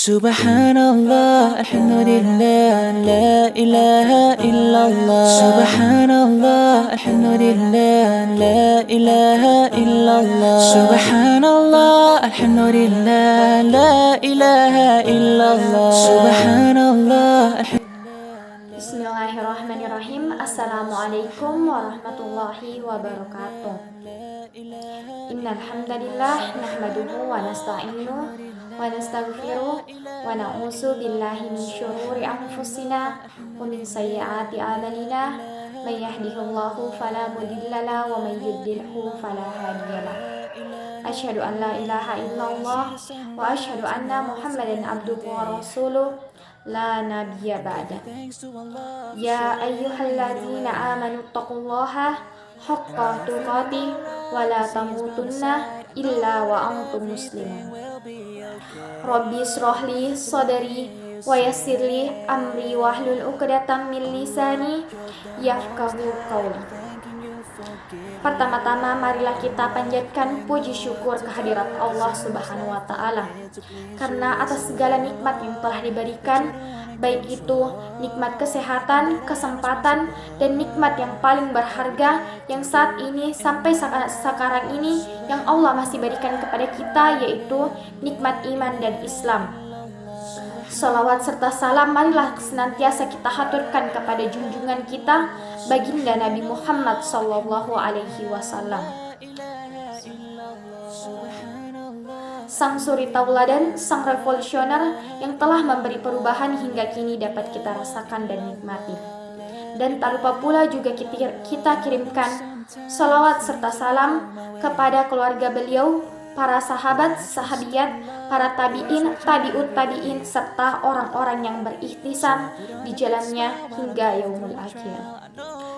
Subhanallah, alhamdulillah, la ilaha illallah. Subhanallah, alhamdulillah, la ilaha illallah. Subhanallah, alhamdulillah, la ilaha illallah. Subhanallah. Bismillahirrahmanirrahim. Assalamualaikum warahmatullahi wabarakatuh. Innal hamdalillah nahmaduhu wa nasta'inuhu wa nastaghfiruh wa na'udzu billahi min syururi anfusina wa min sayyiati a'malina. May yahdihillahu fala mudhillalah wa may yudlilhu fala hadiyalah. Asyhadu an la ilaha illallah wa asyhadu anna Muhammadan abduhu wa rasuluh la nabiyya ba'da. Ya ayyuhalladzina amanu taqullaha haqqa tuqatih wa la tamutunna illa wa antum muslimun. Rabbi shrahli sadri wa yassirli amri wahlul 'uqdatam min lisani yafqahu qawli. Pertama-tama marilah kita panjatkan puji syukur kehadirat Allah Subhanahu wa taala karena atas segala nikmat yang telah diberikan, baik itu nikmat kesehatan, kesempatan, dan nikmat yang paling berharga yang saat ini sampai sekarang ini yang Allah masih berikan kepada kita, yaitu nikmat iman dan Islam. Salawat serta salam marilah senantiasa kita haturkan kepada junjungan kita, baginda Nabi Muhammad sallallahu alaihi wasallam, sang suri tauladan, sang revolusioner yang telah memberi perubahan hingga kini dapat kita rasakan dan nikmati. Dan tak lupa pula juga kita kirimkan salawat serta salam kepada keluarga beliau, para sahabat, sahabiat, para tabi'in, tabi'ut tabi'in, serta orang-orang yang berikhtisam di jalannya hingga yaumul akhir.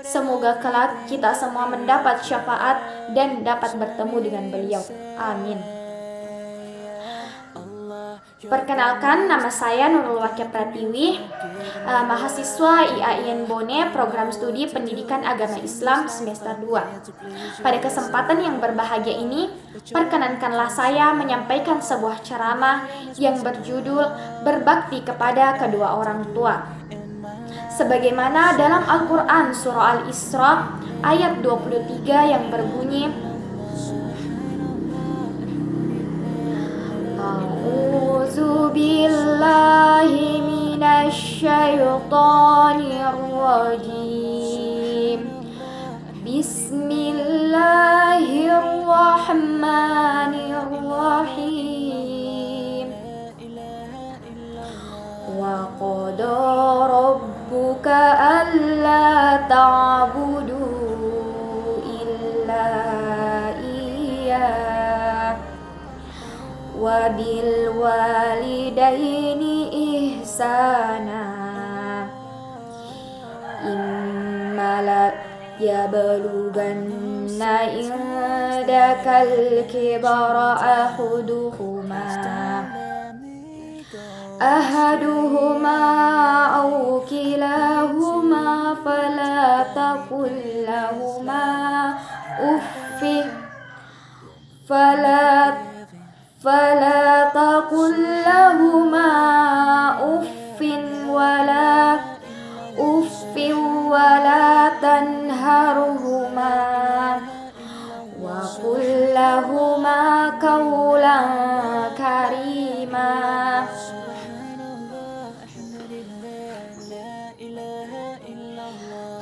Semoga kelak kita semua mendapat syafaat dan dapat bertemu dengan beliau. Amin. Perkenalkan, nama saya Nurul Wakia Pratiwi, mahasiswa IAIN Bone, program studi pendidikan agama Islam semester 2. Pada kesempatan yang berbahagia ini, perkenankanlah saya menyampaikan sebuah ceramah yang berjudul Berbakti kepada kedua orang tua. Sebagaimana dalam Al-Quran surah Al-Isra ayat 23 yang berbunyi, A'udzu billahi minasy syaithanir rajim. Bismillahirrahmanirrahim. Wa qada rabbuka alla ta'budu illa iyyah wa bil walidaini ihsana. Imma yablughanna indakal kibara ahaduhuma aw kilahuma fala taqul lahuma uffin fala taqul lahuma uffin wala tanharhuma wa qul lahuma qawlan karima.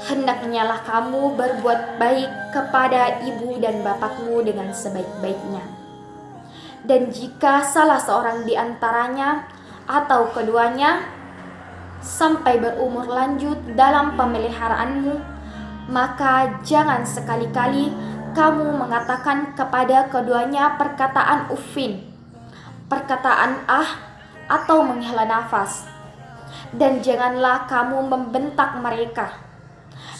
Hendaknyalah kamu berbuat baik kepada ibu dan bapakmu dengan sebaik-baiknya. Dan jika salah seorang di antaranya atau keduanya sampai berumur lanjut dalam pemeliharaanmu, maka jangan sekali-kali kamu mengatakan kepada keduanya perkataan uffin, perkataan atau menghela nafas. Dan janganlah kamu membentak mereka,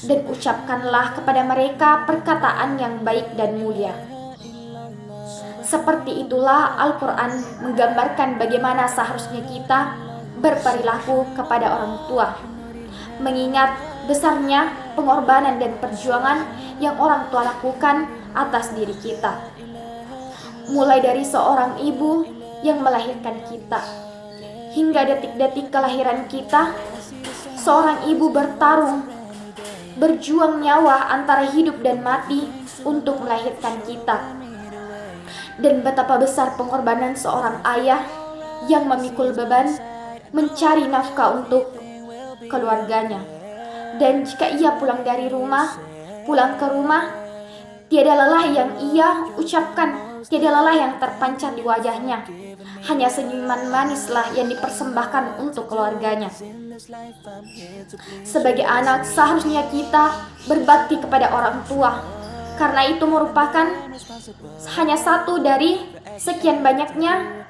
dan ucapkanlah kepada mereka perkataan yang baik dan mulia. Seperti itulah Al-Quran menggambarkan bagaimana seharusnya kita berperilaku kepada orang tua, mengingat besarnya pengorbanan dan perjuangan yang orang tua lakukan atas diri kita. Mulai dari seorang ibu yang melahirkan kita, hingga detik-detik kelahiran kita, seorang ibu berjuang nyawa antara hidup dan mati untuk melahirkan kita. Dan betapa besar pengorbanan seorang ayah yang memikul beban mencari nafkah untuk keluarganya. Dan jika ia pulang ke rumah, tiada lelah yang ia ucapkan, tiada lelah yang terpancar di wajahnya. Hanya senyuman manislah yang dipersembahkan untuk keluarganya. Sebagai anak, seharusnya kita berbakti kepada orang tua, karena itu merupakan hanya satu dari sekian banyaknya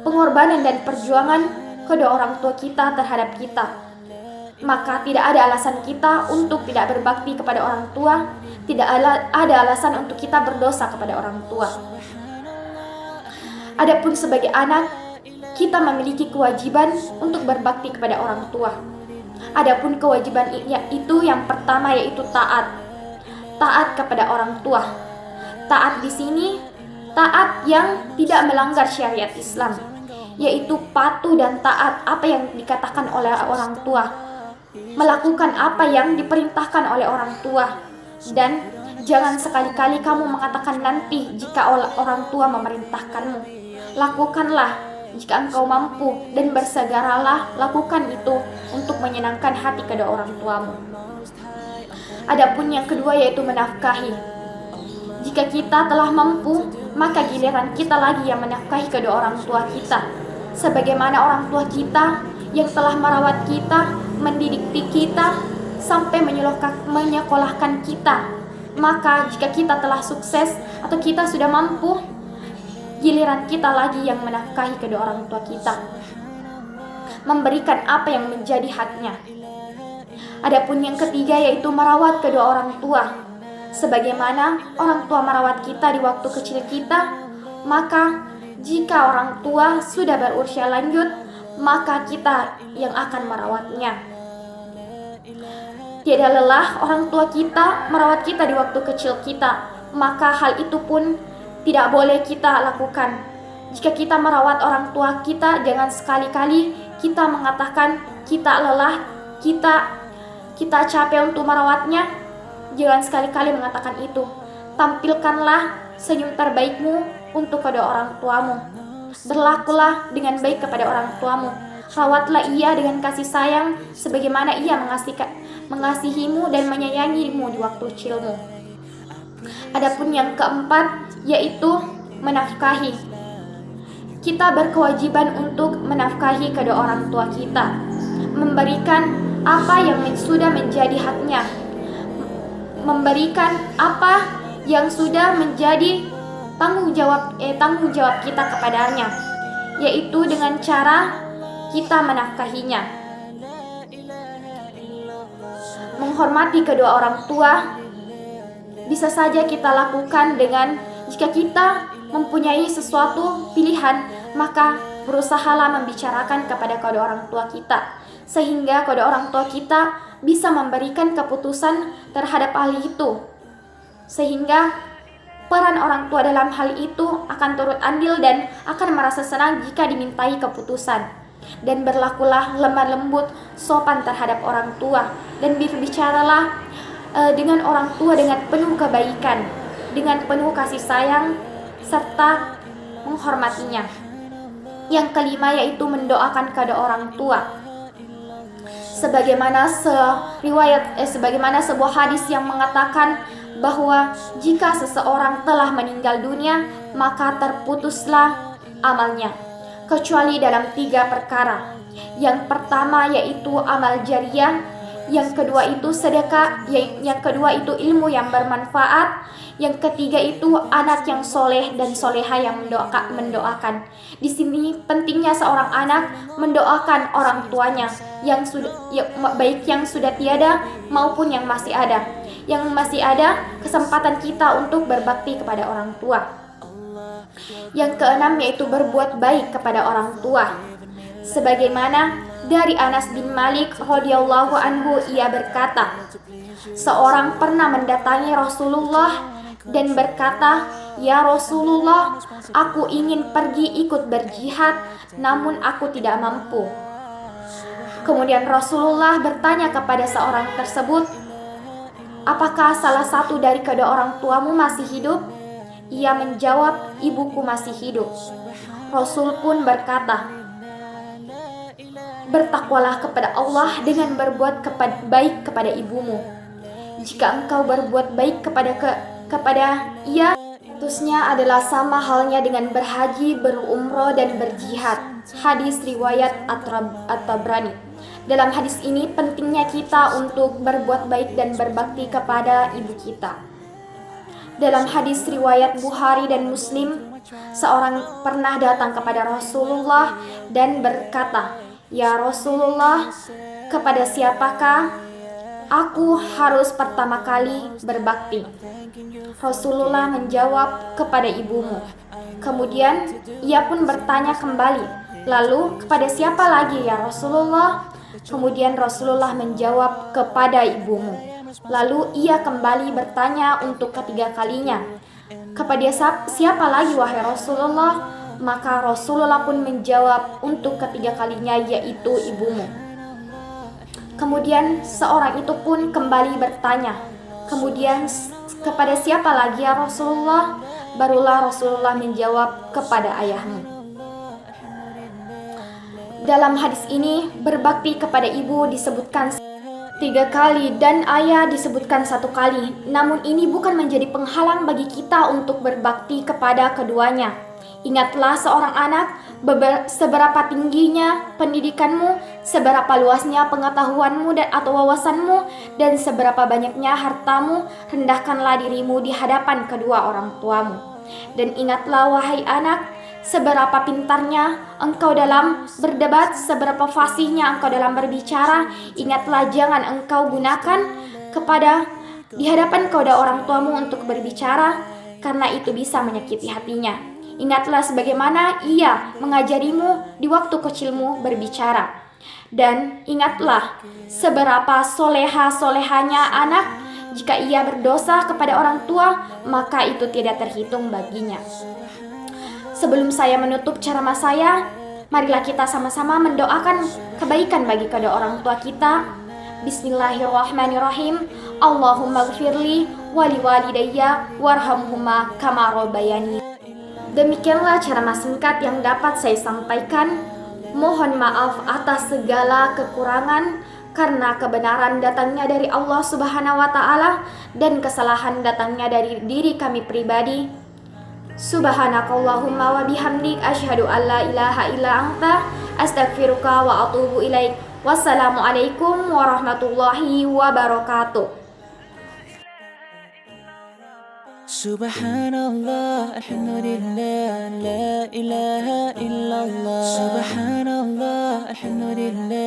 pengorbanan dan perjuangan kedua orang tua kita terhadap kita. Maka tidak ada alasan kita untuk tidak berbakti kepada orang tua, tidak ada alasan untuk kita berdosa kepada orang tua. Adapun sebagai anak, kita memiliki kewajiban untuk berbakti kepada orang tua. Adapun kewajiban itu yang pertama yaitu taat. Taat kepada orang tua. Taat di sini taat yang tidak melanggar syariat Islam, yaitu patuh dan taat apa yang dikatakan oleh orang tua. Melakukan apa yang diperintahkan oleh orang tua. Dan jangan sekali-kali kamu mengatakan nanti jika orang tua memerintahkanmu. Lakukanlah jika engkau mampu, dan bersegeralah lakukan itu untuk menyenangkan hati kedua orang tuamu. Adapun yang kedua yaitu menafkahi. Jika kita telah mampu, maka giliran kita lagi yang menafkahi kedua orang tua kita. Sebagaimana orang tua kita yang telah merawat kita, mendidik kita, sampai menyekolahkan kita. Maka jika kita telah sukses atau kita sudah mampu, giliran kita lagi yang menafkahi kedua orang tua kita, memberikan apa yang menjadi haknya. Adapun yang ketiga yaitu merawat kedua orang tua. Sebagaimana orang tua merawat kita di waktu kecil kita, maka jika orang tua sudah berusia lanjut, maka kita yang akan merawatnya. Tiada lelah orang tua kita merawat kita di waktu kecil kita, maka hal itu pun tidak boleh kita lakukan. Jika kita merawat orang tua kita, jangan sekali-kali kita mengatakan kita lelah, kita capek untuk merawatnya. Jangan sekali-kali mengatakan itu. Tampilkanlah senyum terbaikmu untuk kedua orang tuamu. Berlakulah dengan baik kepada orang tuamu. Rawatlah ia dengan kasih sayang sebagaimana ia mengasihimu dan menyayangimu di waktu kecilmu. Adapun yang keempat yaitu menafkahi. Kita berkewajiban untuk menafkahi kedua orang tua kita, memberikan apa yang sudah menjadi haknya, memberikan apa yang sudah menjadi tanggung jawab kita kepadanya, yaitu dengan cara kita menafkahinya. Menghormati kedua orang tua bisa saja kita lakukan dengan jika kita mempunyai sesuatu pilihan, maka berusahalah membicarakan kepada kedua orang tua kita, sehingga kedua orang tua kita bisa memberikan keputusan terhadap hal itu, sehingga peran orang tua dalam hal itu akan turut andil dan akan merasa senang jika dimintai keputusan. Dan berlakulah lemah lembut, sopan terhadap orang tua, dan berbicaralah dengan orang tua dengan penuh kebaikan, dengan penuh kasih sayang, serta menghormatinya. Yang kelima yaitu mendoakan kedua orang tua. Sebagaimana sebuah hadis yang mengatakan bahwa jika seseorang telah meninggal dunia, maka terputuslah amalnya, kecuali dalam 3 perkara. Yang pertama yaitu amal jariah, yang kedua itu sedekah, yang kedua itu ilmu yang bermanfaat, yang ketiga itu anak yang soleh dan soleha yang mendoakan. Di sini pentingnya seorang anak mendoakan orang tuanya yang sudah baik yang sudah tiada maupun yang masih ada. Yang masih ada kesempatan kita untuk berbakti kepada orang tua. Yang keenam yaitu berbuat baik kepada orang tua. Sebagaimana dari Anas bin Malik radhiyallahu anhu, ia berkata, seorang pernah mendatangi Rasulullah dan berkata, "Ya Rasulullah, aku ingin pergi ikut berjihad, namun aku tidak mampu." Kemudian Rasulullah bertanya kepada seorang tersebut, "Apakah salah satu dari kedua orang tuamu masih hidup?" Ia menjawab, "Ibuku masih hidup." Rasul pun berkata, "Bertakwalah kepada Allah dengan berbuat baik kepada ibumu. Jika engkau berbuat baik kepada ia, statusnya adalah sama halnya dengan berhaji, berumroh, dan berjihad." Hadis riwayat At-Tabrani. Dalam hadis ini pentingnya kita untuk berbuat baik dan berbakti kepada ibu kita. Dalam hadis riwayat Bukhari dan Muslim, seorang pernah datang kepada Rasulullah dan berkata, "Ya Rasulullah, kepada siapakah aku harus pertama kali berbakti?" Rasulullah menjawab, "Kepada ibumu." Kemudian ia pun bertanya kembali, "Lalu kepada siapa lagi ya Rasulullah?" Kemudian Rasulullah menjawab, "Kepada ibumu." Lalu ia kembali bertanya untuk ketiga kalinya, "Kepada siapa lagi wahai Rasulullah?" Maka Rasulullah pun menjawab untuk ketiga kalinya, yaitu ibumu. Kemudian seorang itu pun kembali bertanya, "Kemudian kepada siapa lagi ya Rasulullah?" Barulah Rasulullah menjawab, "Kepada ayahmu." Dalam hadis ini, berbakti kepada ibu disebutkan 3 kali dan ayah disebutkan 1 kali. Namun ini bukan menjadi penghalang bagi kita untuk berbakti kepada keduanya. Ingatlah seorang anak, seberapa tingginya pendidikanmu, seberapa luasnya pengetahuanmu atau wawasanmu, dan seberapa banyaknya hartamu, rendahkanlah dirimu di hadapan kedua orang tuamu. Dan ingatlah wahai anak, seberapa pintarnya engkau dalam berdebat, seberapa fasihnya engkau dalam berbicara, ingatlah jangan engkau gunakan di hadapan kedua orang tuamu untuk berbicara, karena itu bisa menyakiti hatinya. Ingatlah sebagaimana ia mengajarimu di waktu kecilmu berbicara. Dan ingatlah seberapa solehanya anak, jika ia berdosa kepada orang tua, maka itu tidak terhitung baginya. Sebelum saya menutup ceramah saya, marilah kita sama-sama mendoakan kebaikan bagi kedua orang tua kita. Bismillahirrahmanirrahim. Allahumma gfirli wali walidayya warhamhuma kama rabbayani. Demikianlah ceramah singkat yang dapat saya sampaikan. Mohon maaf atas segala kekurangan, karena kebenaran datangnya dari Allah Subhanahu wa Ta'ala dan kesalahan datangnya dari diri kami pribadi. Subhanakallahumma wa bihamdik, asyhadu an la ilaha illa anta, astaghfiruka wa atubu ilaik. Wassalamualaikum warahmatullahi wabarakatuh. Subhanallah, alhamdulillah, la ilaha illallah. Subhanallah, alhamdulillah.